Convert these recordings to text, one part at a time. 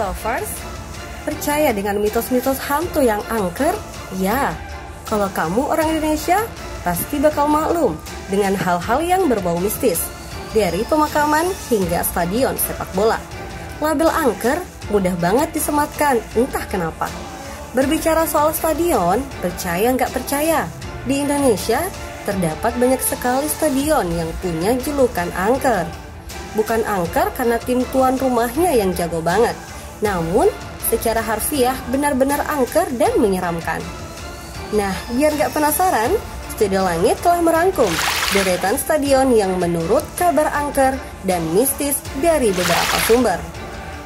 lovers, percaya dengan mitos-mitos hantu yang angker? Ya, kalau kamu orang Indonesia, pasti bakal maklum dengan hal-hal yang berbau mistis, dari pemakaman hingga stadion sepak bola. Label angker mudah banget disematkan, entah kenapa. Berbicara soal stadion, percaya nggak percaya, di Indonesia terdapat banyak sekali stadion yang punya julukan angker. Bukan angker karena tim tuan rumahnya yang jago banget, namun secara harfiah benar-benar angker dan menyeramkan. Nah, biar gak penasaran, Studio Langit telah merangkum deretan stadion yang menurut kabar angker dan mistis dari beberapa sumber.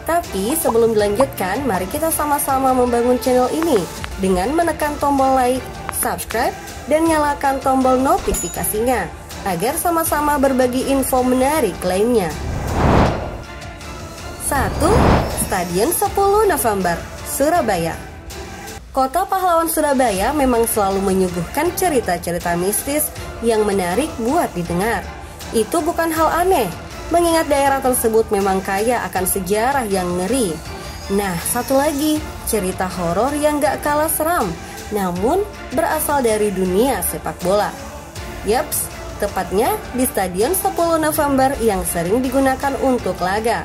Tapi sebelum dilanjutkan, mari kita sama-sama membangun channel ini dengan menekan tombol like, subscribe, dan nyalakan tombol notifikasinya agar sama-sama berbagi info menarik lainnya. 1. Stadion 10 November, Surabaya. Kota pahlawan Surabaya memang selalu menyuguhkan cerita-cerita mistis yang menarik buat didengar. Itu bukan hal aneh, mengingat daerah tersebut memang kaya akan sejarah yang ngeri. Nah, satu lagi, cerita horor yang gak kalah seram, namun berasal dari dunia sepak bola. Yaps, tepatnya di Stadion 10 November yang sering digunakan untuk laga.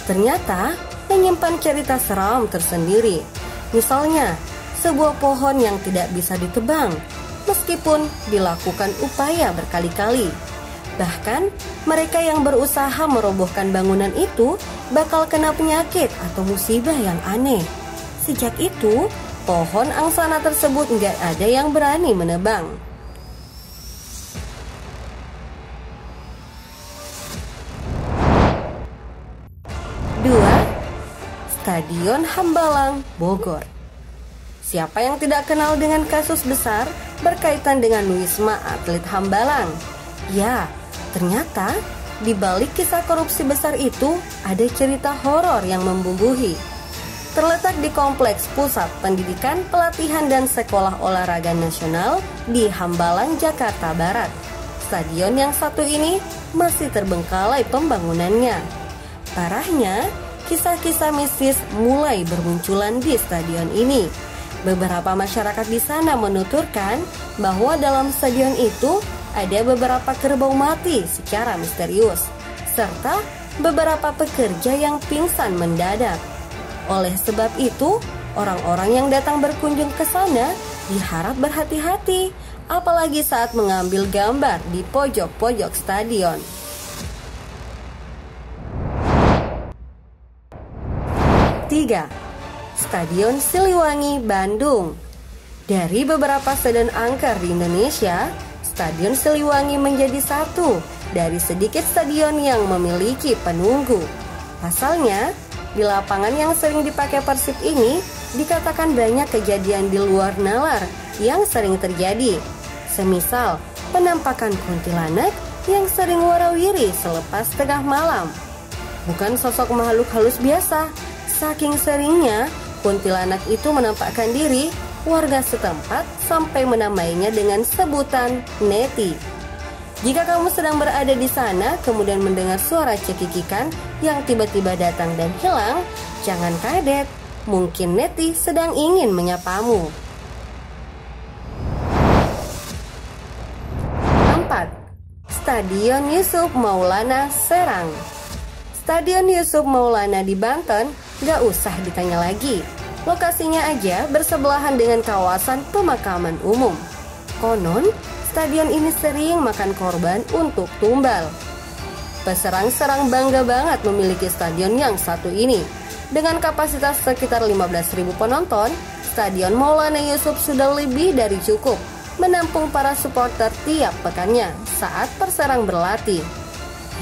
Ternyata menyimpan cerita seram tersendiri. Misalnya, sebuah pohon yang tidak bisa ditebang, meskipun dilakukan upaya berkali-kali. Bahkan, mereka yang berusaha merobohkan bangunan itu bakal kena penyakit atau musibah yang aneh. Sejak itu, pohon angsana tersebut nggak ada yang berani menebang. 2. Stadion Hambalang, Bogor. Siapa yang tidak kenal dengan kasus besar berkaitan dengan Wisma Atlet Hambalang? Ya, ternyata di balik kisah korupsi besar itu ada cerita horor yang membubuhi. Terletak di Kompleks Pusat Pendidikan, Pelatihan, dan Sekolah Olahraga Nasional di Hambalang, Jakarta Barat. Stadion yang satu ini masih terbengkalai pembangunannya. Parahnya, kisah-kisah mistis mulai bermunculan di stadion ini. Beberapa masyarakat di sana menuturkan bahwa dalam stadion itu ada beberapa kerbau mati secara misterius, serta beberapa pekerja yang pingsan mendadak. Oleh sebab itu, orang-orang yang datang berkunjung ke sana diharap berhati-hati, apalagi saat mengambil gambar di pojok-pojok stadion. 3. Stadion Siliwangi, Bandung. Dari beberapa stadion angker di Indonesia, Stadion Siliwangi menjadi satu dari sedikit stadion yang memiliki penunggu. Pasalnya, di lapangan yang sering dipakai Persib ini dikatakan banyak kejadian di luar nalar yang sering terjadi. Semisal penampakan kuntilanak yang sering warawiri selepas tengah malam. Bukan sosok makhluk halus biasa. Saking seringnya kuntilanak itu menampakkan diri, warga setempat sampai menamainya dengan sebutan Neti. Jika kamu sedang berada di sana kemudian mendengar suara cekikikan yang tiba-tiba datang dan hilang, jangan kaget, mungkin Neti sedang ingin menyapamu. 4. Stadion Yusuf Maulana, Serang. Stadion Yusuf Maulana di Banten gak usah ditanya lagi. Lokasinya aja bersebelahan dengan kawasan pemakaman umum. Konon, stadion ini sering makan korban untuk tumbal. Peserang-serang bangga banget memiliki stadion yang satu ini. Dengan kapasitas sekitar 15.000 penonton, Stadion Maulana Yusuf sudah lebih dari cukup menampung para supporter tiap pekannya saat perserang berlatih.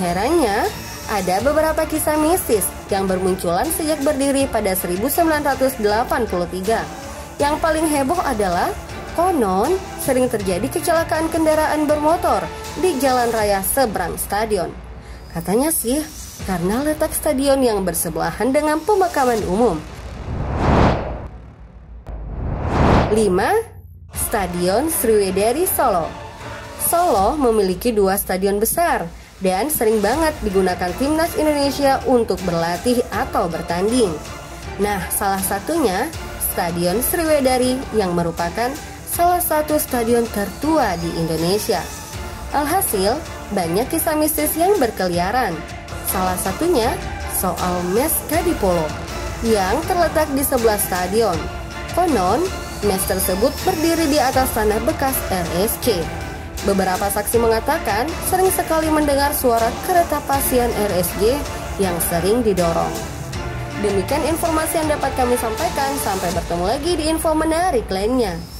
Herannya, ada beberapa kisah mistis yang bermunculan sejak berdiri pada 1983. Yang paling heboh adalah konon sering terjadi kecelakaan kendaraan bermotor di jalan raya seberang stadion. Katanya sih karena letak stadion yang bersebelahan dengan pemakaman umum. 5. Stadion Sriwedari, Solo. Solo memiliki 2 stadion besar dan sering banget digunakan timnas Indonesia untuk berlatih atau bertanding. Nah, salah satunya Stadion Sriwedari yang merupakan salah satu stadion tertua di Indonesia. Alhasil, banyak kisah mistis yang berkeliaran. Salah satunya soal mes Kadipolo yang terletak di sebelah stadion. Konon, mes tersebut berdiri di atas tanah bekas RSC. Beberapa saksi mengatakan sering sekali mendengar suara kereta pasien RSJ yang sering didorong. Demikian informasi yang dapat kami sampaikan. Sampai bertemu lagi di info menarik lainnya.